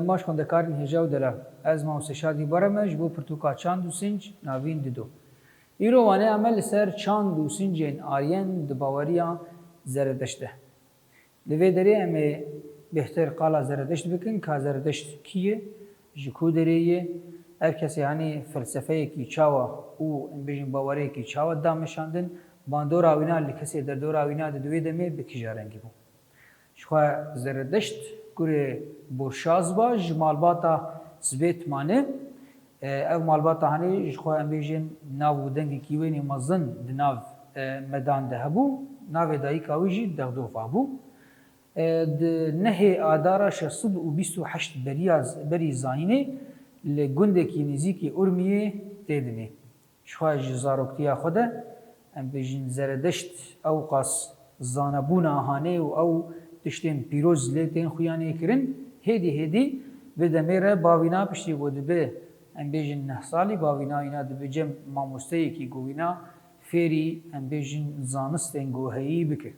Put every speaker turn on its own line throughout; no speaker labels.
ماش خوندکارین هجا و دلا از ما سشادی برمج بو پرتوکا چاند و سنج ناوین ددو ایرو وانه عمل سر چاند و سنجین آریان دباوریا زردشته لوی دری امی بهتر قالا زردشت بکن که زردشت کیه جکو دریه ev kesi yani felsefeyekî çawa û em bêjin bawereyekî çawa damişandin bandora wîna li kesê derdora wîna di divê demê bi kîja rengî bû. Ji xwe zerdeşt gurê borşaz ba ji malbata sibê timanê ev malbata hanê ji xwe em bêjin nav û dengekî wênê mezin di nav medan de hebû navê dayîka wî jî dexdova bû. Di nehê adara 628 berî zanînê li gundekî nêzîkî Urmiyê tê dinê. Ji xwe ji zaroktiya xwe de em bêjin zerdeşt ew qas zanebûna hanê û ew tiştên pîroz lê tên xuyanê kirin hêdî hêdî vê demê re bavîna piştî got dibe em bêjin neh salî bavîna wîna dibe cem mamosteyekî govîna fêrî em bêjin zanistên goheyî bike.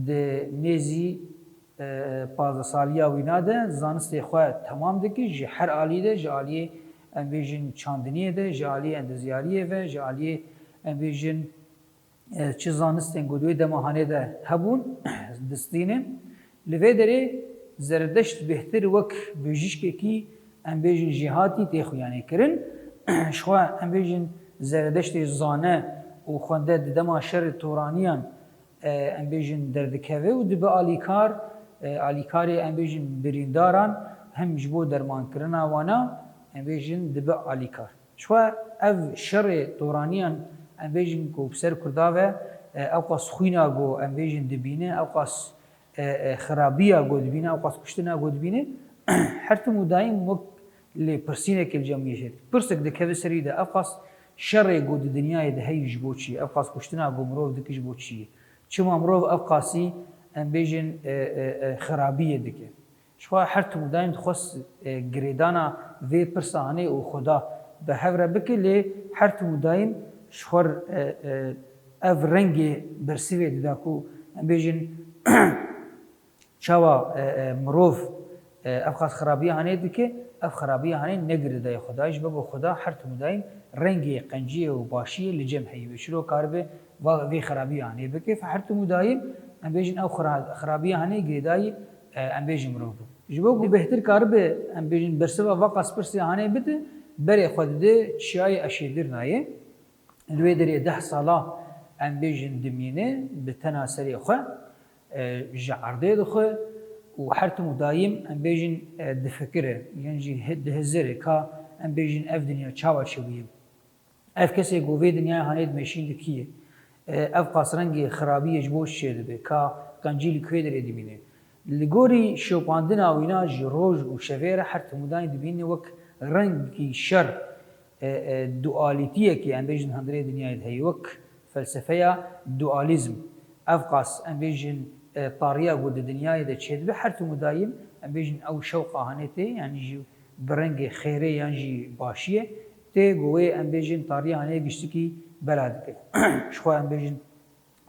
Di nêzî pazesaliya wîna de zanistê xwe temam dike ji her alî de ji aliyê em bêjin çandiniyê de ji aliyê endezyariyê ve ji aliyê em bêjin çi zanistên godwê demahanê de hebûn distînin li vê derê zerdeşt bêhtir wek bijîşkekî em bêjin jîhatî tê xuyanê kirin ji xwe em bêjin zerdeştê zane û xwende di dema şerê toraniyan em bêjin derdikeve û dibe alîkar alîkarê em bêjin birîndaran hem ji bo dermankirina wana em bêjin dibe alîkar. Ji xwe ev şerê toraniyan em bêjin ku ser Kurda ve ew qas xwîna got em bêjin dibîne ew qas xirabiya got dibîne ew qas kuştina got dibîne her tim û daîm wek lê pirsînekê li cemiyê pirsek dikeve serî de ew qas şerê got di dinyayê de heyî ji bo çi ew qas kuştina got mirov dike ji bo çi ye çima mirov ew qasî em bêjin xirabiyê dike. Ji xwe her tim û daîm dixwest girêdana vê pirsa hanê û Xuda bi hev re bike lê her tim û daîm ji xwe ev rengê bersivê dida ku em bêjin çawa mirov ev qas xirabiya hanê dike ev xirabiya hanê negire dayê Xuda ji bo Xuda her tim û daîm rengê qenciyê û başiyê li cem heyî ve şîrok karibe vê xirabiya hanê bike her tim û daîm em bêjin ew xirabiya hanê girêdayî em bêjin mirov bû. Ji bo ku bêhtir karibe em bêjin bersiva va qas pirsê hanê bide berê xwe dide çiyayê eşêdir nayê li wê derê 10 sala em bêjin dimîne bi tena serê xwe ji erdê dixwe û her tim û daîm em bêjin difikire yan jî dihizire ka em bêjin ev dinya çawa çewî ev kesê ku vê dinyayê hanê dimeşîn dikiye ev qas rengê xirabiyê ji bo şê dibe ka qencî li kwê derê dimîne. Li gorî şopandina wîna ji roj û şevê re her tim û daîm dibîne wek rengî şer dualîtiyekê em bêjin hundirê dinyayê de heye wek felsefeya dualîzm ev qas em bêjin tariya got di dinyayê de çêdibe her tim û daîm em bêjin ew şewqa hanê tê yanî jî bi rengê xêrê yan jî başiyê tê ku wê em bêjin tariya hanê giştikî bela dike. Ji xwe em bêjin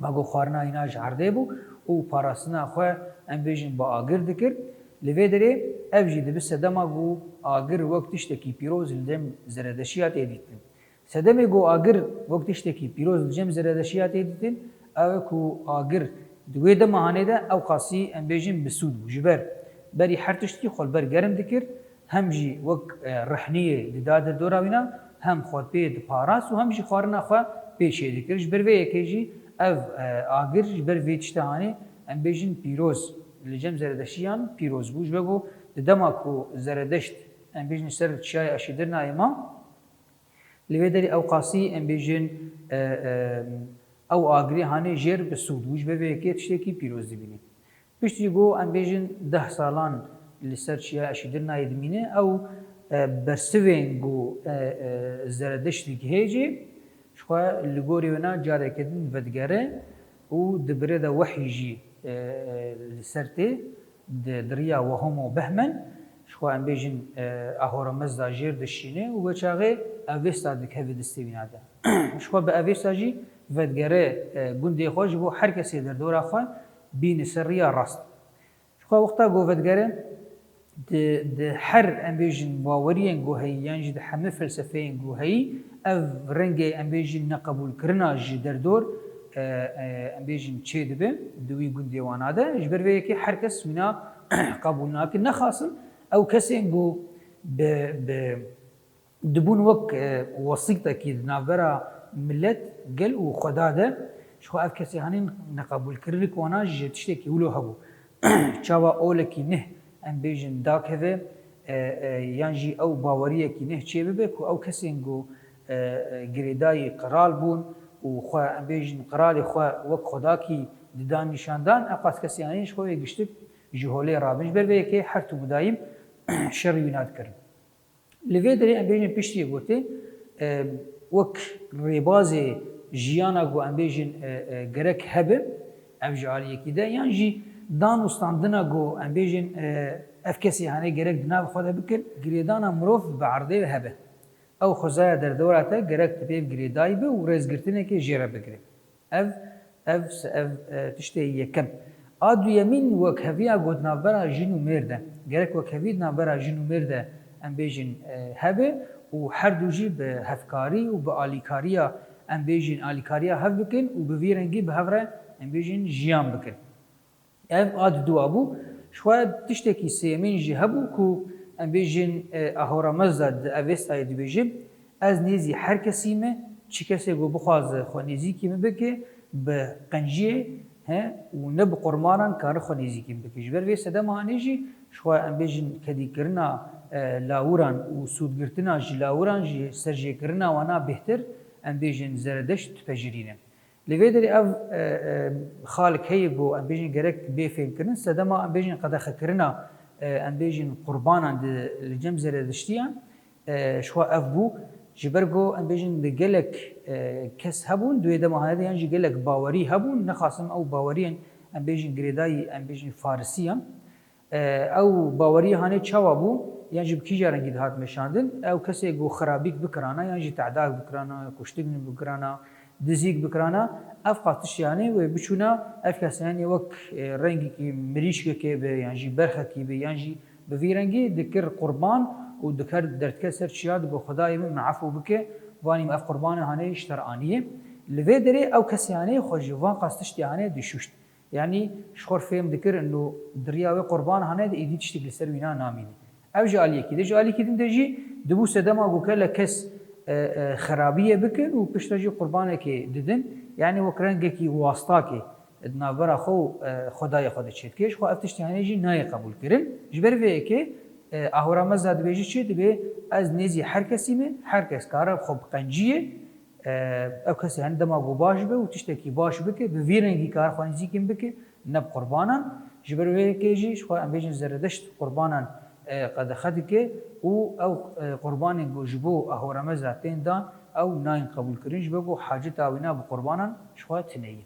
vego xwarina wîna ji erdê bû û parastina xwe em bêjin bi agir dikir li vê derê ev jî dibe sedema ku agir wek tiştekî pîroz li dem zerdeşiya tê dîtin. Sedemê ku agir wek tiştekî pîroz li cem zerdeşiya tê dîtin ew e ku agir di wê dema hanê de ew qasî em bêjin bi sûd bû ji ber berî her tiştî xwelber germ dikir hem jî wek rehniyê li da derdora wîna hem xwedpê diparast û hem jî xwarina xwe pêşê dikir ji ber vê yekê jî ev agir ji ber vê tişta hanê em bêjin pîroz li cem zerdeşiyan pîroz bû ji ber ku di dema ku zerdeşt em bêjin ser çiyayê eşîdirina êma li vê derê ew qasî em bêjin ew agirê hanê jêr bi sûd û ji ber vê yekê tiştekî pîroz dibîne. Piştî got em bêjin 10 salan li ser çiyayê eşîdirinayê dimîne ew bersivên ku zerdeştî heye jî ji xwe li gorî wêna carekê din vedigere û dibire de wehî jî li ser tê di diriya wehom û behmen ji xwe em bêjin ahoramezda jêr dişîne û veçaxê evêsta dikeve distê wîna de. Ji xwe bi evêsta jî vedigere gundê xwe ji bo her kesê derdora xwe bîne ser riya rast. Ji xwe wexta got vedigere د هر ام بیژن باوریان گوهی یان جی د همه فلسفه گوهی اف رنگ ام بیژن نقبول کرنا جی در دور ام بیژن چه دبه دوی گوندی وانا ده جبر وی که هر کس وینا قبول ناکن نخاسن او کسی گو ب دبون وک وسیطه کی نابرا ملت گل و خدا ده شو اف کسی هنین نقبول کرلی کوانا جی تشتی کی ولو هبو چاوا اول کی نه ام بیژن داکه یان جی او باوریه کی نه چه ببه کو او کسی گو گریدای قرال بون و خو ام بیژن قرال خو وک خدا کی ددان نشاندان اقاس کسی هنین شو گشت جهوله رابش بر به که هر تو بدایم شر وینات کرد لوی دری ام بیژن پشتی گوته وک ریباز جیانا گو ام بیژن گرک هبه اف جالیه کی ده یان جی دان استاندنا گو ام بیژن اف کسی هنه گرک دنا خود بکر گریدانا مروف به عرضه هبه او خزای در دورته گرک تبیب گریدای به و رزگرتنه که جیره بگیره اف تشتی یکم آدو یمین وک هویا گود نابرا جنو مرده گرک وک هوید نابرا جنو مرده ام بیژن هبه و هر دوجی به هفکاری و به آلیکاریا ام بیژن آلیکاریا هف بکن و به ویرنگی به هفره ام بیژن جیان بکن اف آد دو ابو شاید تشتکی سیمین جی هبو کو ام بیژن اهورا مزد اوستای دی بیژن از نیزی هر کسی مه چی کسی گو بخواز خو نیزی کی بکه به قنجیه و نب قرمانان کار خو نیزی کی بکه جبر وی سده معنی جی شو ام بیژن کدی کرنا لاوران و سود گرتنا جی لاوران جی سرجی کرنا وانا بهتر ام بیژن زردشت تفجرینه لوی دری اف خالق هی گو ام بیژن گرک بی فهم کرن سده ما ام بیژن قد خکرنا ام بیژن قربانان لجم زردشتیان شو اف بو جبرگو ام بیژن د گلک کس هبون دوی د مهاجر یان جی گلک باوری هبون نخاسم او باوریان ام بیژن گریدای ام بیژن فارسیان او باوری هانه چاوا بو یان جی کی جارنگی دهات مشاندن او کسی گو خرابیک بکرانا یان جی تعداد بکرانا کشتگن بکرانا دزیک بکرانا اف قاتش یعنی و بچونا اف کسی یعنی وک رنگی کی مریش که به یان جی برخه کی به یان جی به ویرنگی دکر قربان و دکر درد کسر چیاد گو خدای من عفو بکه وانیم اف قربان هانه اشترانیه لوی دری او کسی یعنی خوجوان قاستش یعنی دشوشت یعنی شخور فهم دکر انه دریا و قربان هانه ایدی تشتغل سر وینا نامینه او جالیه کی جالی کی دنجی دبو سدما گو کله کس خرابیه بکن و پشتاجی قربانه که ددن یعنی وکرنگه کی واسطه کی نابرا خو خدای خود چیت کش خو افتش یعنی جی نای قبول کرن جبر وی که اهورا مزاد بیجی چیت به از نیزی هر کسی می هر کس کار خوب قنجیه او کسی هندما گو باش به و تشتکی باش بکه به ویرنگی کار خوانزی کیم بکه نب قربانان جبر وی که جی خو ام بیجن زردشت قربانان قد خد که او قربان گو جبو اهورا مزاتین دان او ناین قبول کرنج بگو حاجت آوینا بقربانان شخواه تنیه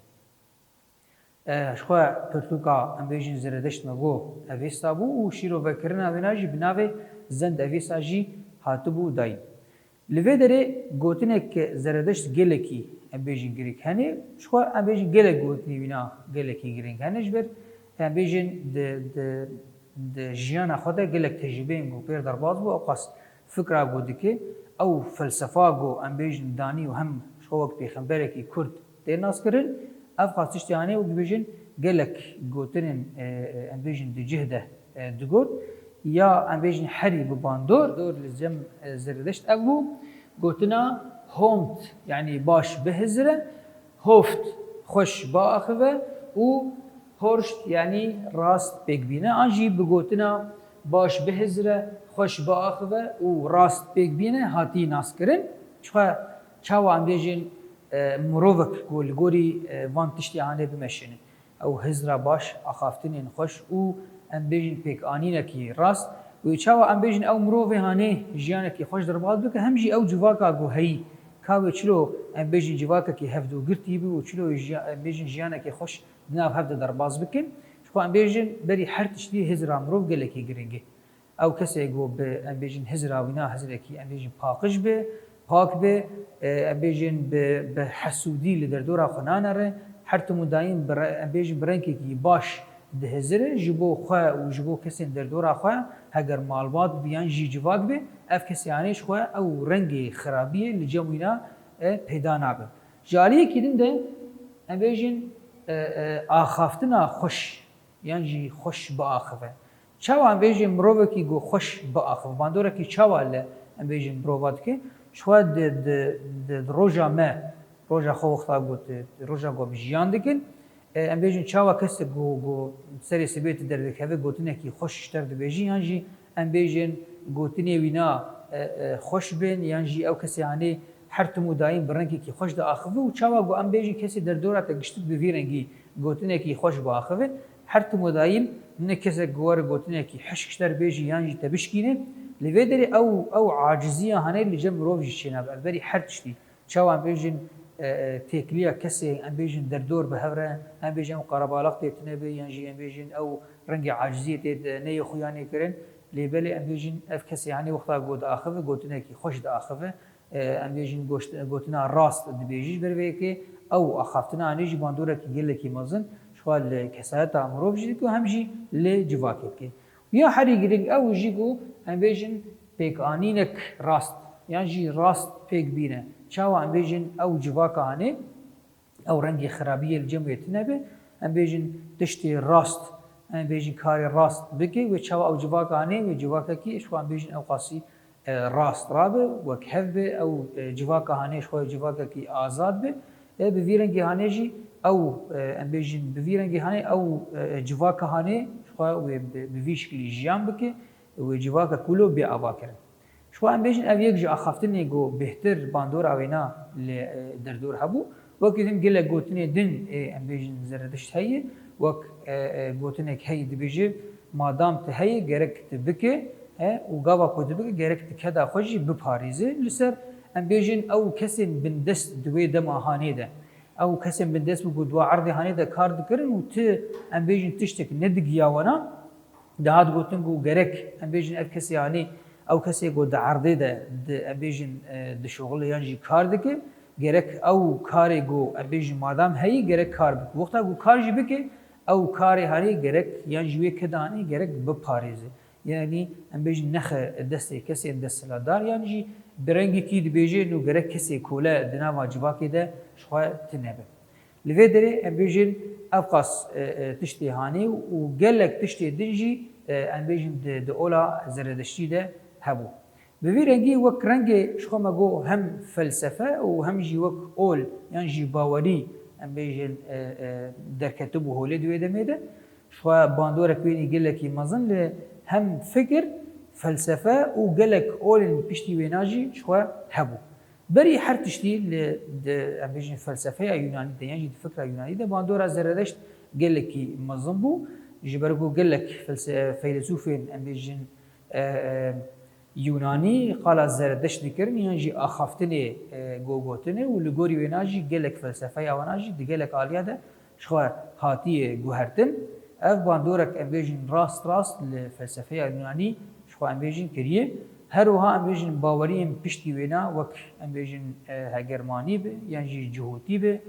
شخواه پرتوکا ام بیژن زردشت مگو اویستا بو و شیرو بکرن آوینا جی بناوه زند اویستا جی هاتبو داین لوی داره گوتنه که زردشت گلکی ام بیژن گریک هنه شخواه ام بیژن گلک گوتنی وینا گلکی گرینگ هنه جبر ام بیژن د جیانا خود گلک تجربه گو پیر درباز بو او قاس فکر گو دکه او فلسفه گو ام بیژن دانی و هم شو وقت پیغمبر کی کرد دیر ناس کرن اف قاستش یعنی و بیژن گلک گوتنن ام بیژن د جهده دگور یا ام بیژن حری بباندور دور لزم زردشت ابو گوتنا هومت یعنی باش بهزره هفت خوش با اخوه و هورشت یعنی راست بگبینه آنجی بگوتنا باش بهزره خوش با آخوه و راست بگبینه هاتی ناس کرن چاوا ام بیژن مروفک گوری وان تشتی آنه بمشنه او هزره باش آخافتنین خوش و ام بیژن پیک آنینه کی راست و چاوا ام بیژن او مروفه هانه جیانه کی خوش درباد بکه همجی او جواکا گو هی کاوه چلو ام بیژن جواکا کی هفدو گرتی بی و چلو ام بیژن جیانه کی خوش ناف هفده درباز بکن شو ام بیژن بری هر تشتی هزره مروف گلکی گرینگه او کسی گو به ام بیژن هزره وینا هزره کی ام بیژن پاکش به پاک به ام بیژن به حسودی لدر دورا خنانه ره هر تو مدایم ام بیژن برنکی کی باش دهزره جبو خواه و جبو کسی در دورا خواه هگر مالبات بیان جی جواک بی اف کسی آنیش خواه او رنگ خرابیه لجموینا پیدا نابه جالیه کدین ده ام بیجین آخافتنا خوش یعنی جی خوش با آخفه چاوا ام بیجین مروه کی گو خوش با آخفه باندوره کی چاوا له ام بیجین مروات که شوه د روجا ما روجا خو وقتا گوت روجا گو بجیان دکن ام بیجین چاوا کسی گو سری سبیت در دکه گوتنه کی خوش تر دبیجی یعنی جی ام بیجین گوتنه وینا خوش بین یعنی جی او کسی هنی هر تمو دایم برنگی کی خوش دا آخفه و چاوا گو ام بیجین کسی در دورت گشتت بویرنگی گوتنه کی خوش با آخفه هر تمو دایم نه کسی گوار گوتنه کی حشکتر بیجی یعنی جی تبشکینه لفدري او عاجزيه هني اللي جنب روفج شناب البري حرتشتي شاو ام بيجن تكليا كسي ام بيجن دردور بهوره ام بيجن قربالق تنبي ينجي ام بيجن او رنج عاجزيه ني خوياني كرن لبلي ام بيجن اف كسي يعني وقتا قود اخفه قوتنا كي خوش دا اخفه ام بيجن قوتنا راست دبيجي بربيكي او اخفتنا انيجي باندوره كي جلكي مزن شوال كساتا امروفج كو همجي لجواكي یا هری گرگ او جیگو ام بیجن پیک آنینک راست یعنی جی راست پیک بینه چاوا ام بیجن او جواکا هنه او رنگی خرابیه الجمعیت نبه ام بیجن تشتی راست ام بیجن کاری راست بکی و چاوا او جواکا هنه و جواکا کی شو ام بیجن او قاسی راست رابه و کهف به او جواکا هنه شو جواکا کی آزاد به بویرنگی هنه جی او ام بیجن بویرنگی هنه او جواکا هنه و بویش کلی جیان بکه و جواکا کلو بی آوا کرد. شو ام بیشن او یک جا آخافتنی گو بهتر باندور آوینا در دور هبو وقتی هم گله گوتنی دن ام بیشن زردشت هیه وق گوتنی که هی دبیجه مادام ته هیه گرک تبکه و گاوا کود بکه گرک تکدا خوشی بپاریزه لسر ام بیشن او کسی بندست دوی دم آهانی ده. او کسی بندست بگو دو عرض هانی ده کار دکرن و ت ام بیشن تشتک ندگیاونا دهات گوتن گو گرک ام بیشن اف کسی هانی او کسی گو ده عرضه ده ام بیشن ده شغل یعنی کار دکه گرک او کاری گو ام بیشن مادام هی گرک کار بک وقتا گو کار جی بکه او کاری هانی گرک یعنی جوی کدانی گرک بپاریزه یعنی ام بیشن نخ دسته کسی دست لادار یعنی جی برنگی کی دبیجه نو گرک کسی کوله دنا واجباکی ده شوه تنبه لفدري ام بیشن افقاس تشتي هاني وقالك تشتي دنجي ام بیشن ده اولا زردشتي ده هبو بوی رنگی وک رنگی شخو مگو هم فلسفه و هم جی وک اول یعنی جی باوری ام بیشن در کتب و هولی دوی دمیده شخو باندورک بینی گلکی مزن هم فکر فلسفه و گلک اول پشتی ویناجی شخو هبو بری هر تشتی ام بیشن فلسفه یونانی ده یعنی فکر یونانی ده باندورا زردشت گلکی مزن بو جبرگو گلک فیلسوفین ام بیشن یونانی قال زردشت دکرن یعنی جی آخافتنی گوگوتنی و لگوری ویناجی گلک فلسفه یواناجی دی گلک آلیا ده شخوا هاتی گوهرتن اف باندورک ام بیشن راست لفلسفه یونانی شخوا ام بیشن کریه هر وها ام بیشن باوریم پشتی وینا وک ام بیشن هگرمانی به یعنی جی جهوتی به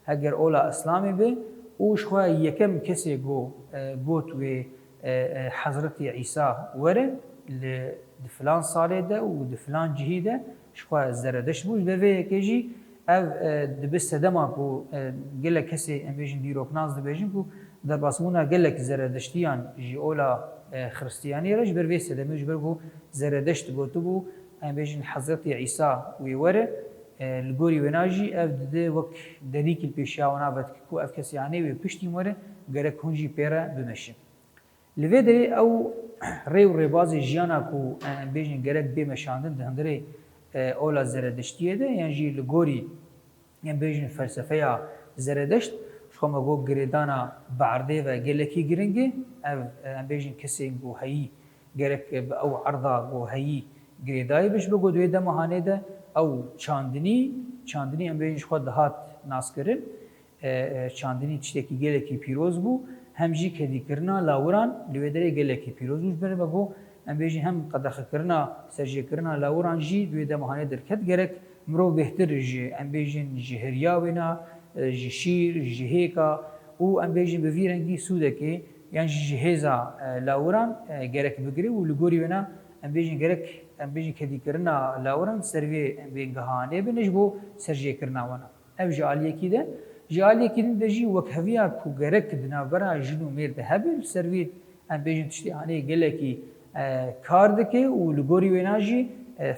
هگر اولا اسلامی به و شخوا یکم کسی گوت و حضرت عیسی وره لفلان ساله ده و دفلان جهی ده شخوا زردش بوش به کجی او دبست دما کو گله کسی ام بیشن دیروکناز دبیجن کو در باسمونا گلک زردشتیان جی اولا خريستياني رج برويس ده مش برغو زردشت گوتبو ام بیشن حضرت عیسی وی وره الگوری وناجی اف ده وک دریک الپیشاونا بد کو اف کسی یعنی و پشتی مره گره کنجی پیرا بمشه لویدری او ریو ریبازی جیانا کو ام بیشن گره بمشاندن دندره اولا زردشتیه ده یعنی جی الگوری ام بیشن فلسفه زردشت شو ما گو گریدانا بعرده و گلکی گرنگه ام بیشن کسی گو هایی گرک او عرضا گو هایی گریدای بش بگو دوی ده مهانه ده او چاندنی ام بیشن خود دهات ناس کرن چاندنی تشتکی گلکی پیروز بو همجی کدی کرنا لاوران دویدره گلکی پیروز بوش بره بگو ام بیشن هم قدخ کرنا سرجی کرنا لاوران جی دوی ده مهانه درکت گرک مرو بهتر جی ام بیشن جهریا وینا جی شیر جی هیکا و ام بیشن بوی رنگی سوده که yan ji hêza lawiran gerek bigire û li gorî wêna em bêjin gerek em bêjin kedîkirina lawiran ser vê bêngehanê bin ji bo serjêkirina wan e. Ev ji aliyekî de ji aliyekî din de jî wek heviya ku gerek di navbera jin û mêr de hebe li ser vê em bêjin tiştê hanê gelekî kar dike û li gorî wêna jî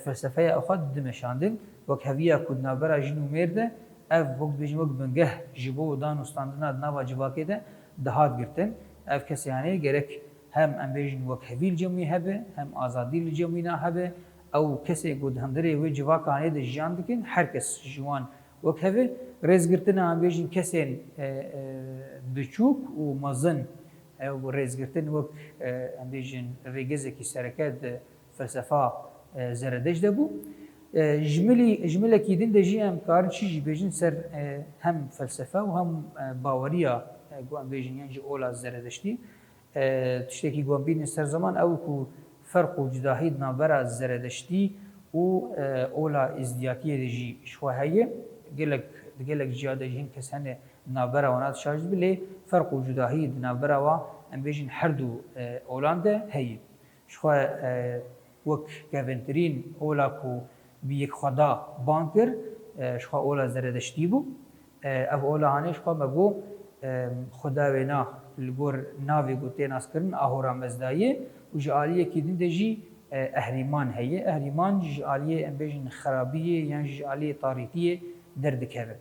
felsefeya xwe dimeşandin wek heviya ku di navbera jin û mêr de ev wek dibêjin wek bingeh ji bo danûstandina di nava civakê de dihat girtin. Ev kesê hanê gerek hem em bêjin wek hevî li cemî hebe hem azadî li cemîna hebe ew kesê ku di hundirê wê civaka hanê de jiyan dikin her kes ji wan wek heve rêzgirtina em bêjin kesên biçûk û mezin ew rêzgirtin wek em bêjin rêgezekî sereket di felsefa zeredeş de bû. Ji milekî din de jî em karin çi jî bêjin ser hem felsefe û hem baweriya ku em bêjin yan ji ola zeredeştî tiştekî ku em bînin ser zaman ew ku ferq û cudahî di navbera zeredeştî û ola îzdiyatiyê de jî ji xwe heye gelek jiya de jî hin kes hene di navbera wan dişarj dibe lê ferq û cudahî di navbera wa em bêjin her du olan de heye. Ji xwe wek kevîntirîn ola ku bi yekxweda ban kir ji xwe ola zeredeştî bû. Ev ola hanê ji xwe me got xuda wêna li gor navê ku tê naskirin ahora mezdayê û ji aliyekî din de jî ehrîman heye. Ehrîman ji aliyê em bêjin xerabiyê yan ji aliyê tarîtiyê derdikeve.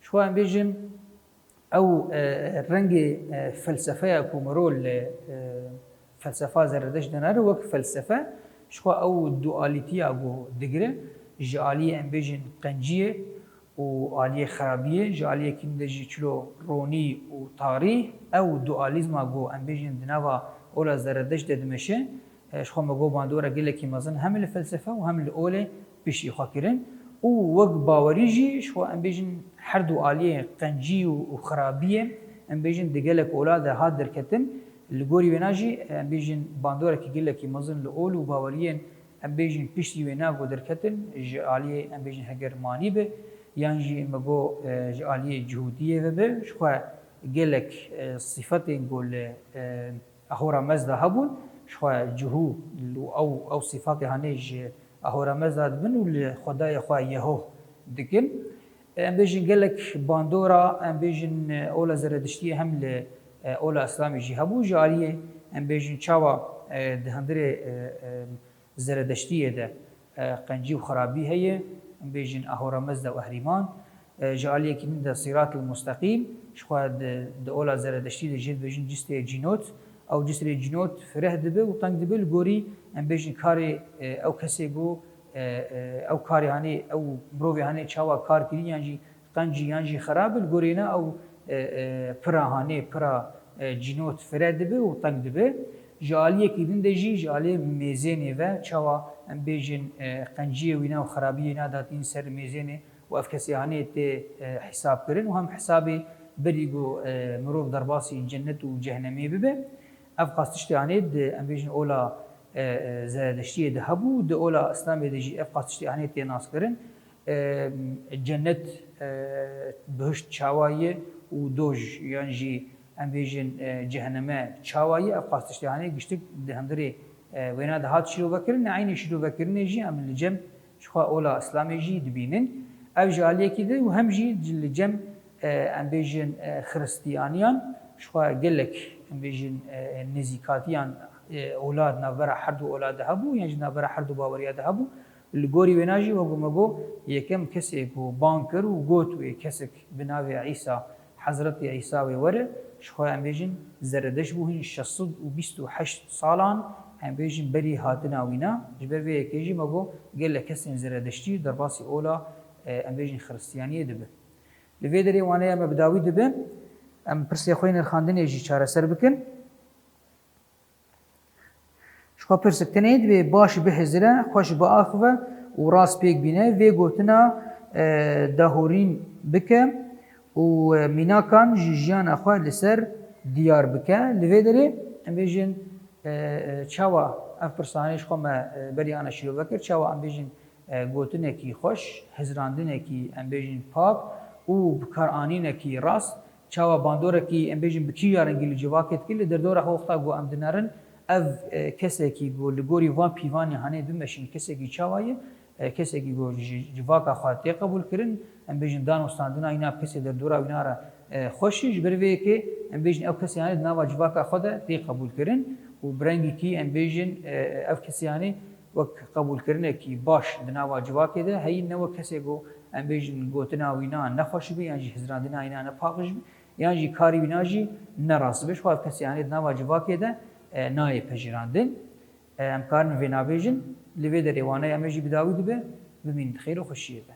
Ji xwe em bêjin ew rengê felsefeya ku mirov li felsefa zeredeş dinare wek felsefe ji xwe ew dualîtiya got digire ji aliyê em bêjin qenciyê û aliyê xerabiyê ji aliyekî din de jî çilo ronî û tarîh ew dualîzma got em bêjin di nava ola zeredeş de dimeşe ji xwe me got bandora gelekî mezin hem li felsefe û hem li olê pêşî xwe kirin û wek bawerî jî ji xwe em bêjin her du aliyê qencî û xerabiyê em bêjin di gelek ola de hat derketin li gorî wêna jî em bêjin bandorekî gelekî mezin li ol û baweriyên em bêjin piştî wêna got derketin ji aliyê em bêjin heger manî be yan jî me got ji aliyê cihûdiyê vebe ji xwe gelek sîfetên ku li ahora mezda hebûn ji xwe cihû ew sîfatê hanê ji ahora mezda dibin û li xwedayê xwe yehoh dikin. Em bêjin gelek bandora em bêjin ola zerediştiyê hem li ola İslamê jî hebû ji aliyê em bêjin çawa di hundirê zeredeştiyê de qencî û xerabî heye em bêjin ahora mezda û ehrîman ji aliyekî din de sîratil mustaqîm ji xwe di ola zeredeştî de jê dibêjin cîstê cînot ew cîstê cînot fireh dibe û teng dibe li gorî em bêjin karê ew kesê got ew karê hanê ew mirovê hanê çawa kar kirî yan jî qencî yan jî xerab li gorîna ew pira hanê pira cînot fireh dibe û teng dibe. Ji aliyekî din de jî ji aliyê mêzênê ve çawa em bêjin qenciyê wîna û xerabiyê nadatîn ser mêzênê û ev kesê hanê tê hesab kirin û hem hesabê berî got mirov derbasî cennet û cehennemê bibe. Ev qas tiştê hanê di em bêjin ola zeredeştiyê de hebû di ola İslamê de jî ev qas tiştê hanê tê naskirin cennet bihişt çawayê û doj yan jî em bêjin cehenneme çawayê ev qas tiştê hanê giştik di hundirê wêna de hat şîrovekirin aynê şîrovekirinê jî em li cem ji xwe ola İslamê jî dibînin. Ev ji aliyekî de û hem jî li cem em bêjin xristiyaniyan ji xwe gelek em bêjin nêzîkatiyan olad navbera her du olad de hebû yan jî navbera her du baweriya de hebû. Li gorî wêna jî wek me got yekem kesê ku ban kir û got wê kesek bi navê İsa Hezretê İsa wê were ji xwe em bêjin zeredeş bû hin 628 salan em bêjin berî hatina wîna ji ber vê yekê jî me got gelek kesên zeredeştî derbasî ola em bêjin xristiyaniyê dibe. Li vê derê wane em bi dawî dibe em pirsê xwe nirxandinê jî çareser bikin. Ji xwe pirsik tenê divê baş bihêzire xweş biaxive û rast pêk bîne vê gotina dahorîn bike û mînakan ji jiyana xwe li ser diyar bike. Li vê derê em bêjin çawa ev pirsanî ji xwe me berî ana şîrove kir çawa em bêjin gotinekî xweş hizrandinekî em bêjin pak û bikaranînekî rast çawa bandoreki em bêjin bi kîyaran gîlî civakê dikî li derdora xwe wexta got em dinarin ev kesekî got li gorî van pîvanê hanê bimeşin kesekî çawayê kesekî got ji civaka xwe tê qebûl kirin em bêjin danostandina îna kesê derdora wîna re xweşî ji ber vê yekê em bêjin ew kesê hanê di nava civaka xwe de tê qebûl kirin û bi rengekî em bêjin ev kesê hanê wek qebûlkirinekî baş di nava civakê de heyî ne wek kesê got em bêjin gotina wîna nexweş be yan jî hizrandina îna nepaqij be yan jî karî wîna jî nerast be xwe ev kesê hanê di nava civakê de nayê pejirandin em karin vê nabêjin li vê derê wane em jî bi dawî dibe bimînin xêr û xweşiyê de